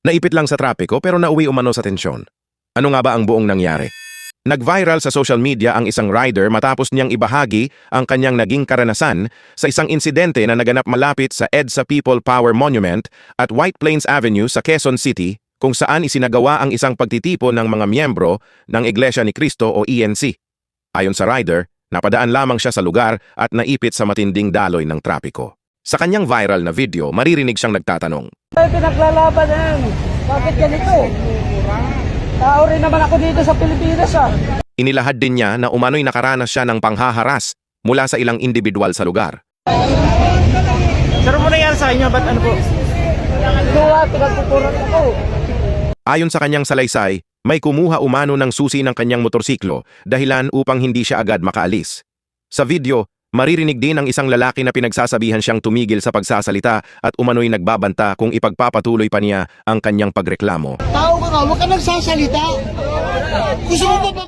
Naipit lang sa trapiko pero nauwi umano sa tensyon. Ano nga ba ang buong nangyari? Nag-viral sa social media ang isang rider matapos niyang ibahagi ang kanyang naging karanasan sa isang insidente na naganap malapit sa EDSA People Power Monument at White Plains Avenue sa Quezon City, kung saan isinagawa ang isang pagtitipon ng mga miyembro ng Iglesia ni Cristo o ENC. Ayon sa rider, napadaan lamang siya sa lugar at naipit sa matinding daloy ng trapiko. Sa kanyang viral na video, maririnig siyang nagtatanong. Ay, pinaglalaban yan. Bakit ganito? Tao rin naman ako dito sa Pilipinas ah. Inilahad din niya na umano'y nakaranas siya ng panghaharas mula sa ilang individual sa lugar. Sir, mo nangyari sa inyo? Ba't ano po? Luwa, pinagkukuran ako. Ayon sa kanyang salaysay, may kumuha umano ng susi ng kanyang motorsiklo dahilan upang hindi siya agad makaalis. Sa video, maririnig din ang isang lalaki na pinagsasabihan siyang tumigil sa pagsasalita at umano'y nagbabanta kung ipagpapatuloy pa niya ang kanyang pagreklamo. Tao ka nga, huwag ka nagsasalita. Gusto mo ba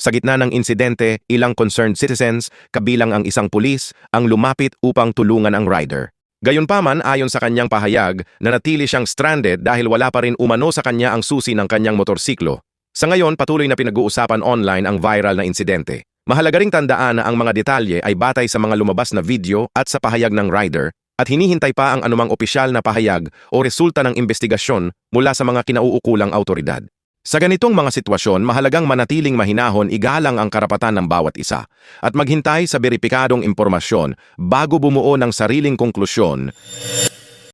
Sa gitna ng insidente, ilang concerned citizens, kabilang ang isang pulis, ang lumapit upang tulungan ang rider. Gayunpaman, ayon sa kanyang pahayag, nanatili siyang stranded dahil wala pa rin umano sa kanya ang susi ng kanyang motorsiklo. Sa ngayon, patuloy na pinag-uusapan online ang viral na insidente. Mahalaga ring tandaan na ang mga detalye ay batay sa mga lumabas na video at sa pahayag ng rider at hinihintay pa ang anumang opisyal na pahayag o resulta ng investigasyon mula sa mga kinauukulang autoridad. Sa ganitong mga sitwasyon, mahalagang manatiling mahinahon, igalang ang karapatan ng bawat isa at maghintay sa beripikadong impormasyon bago bumuo ng sariling konklusyon.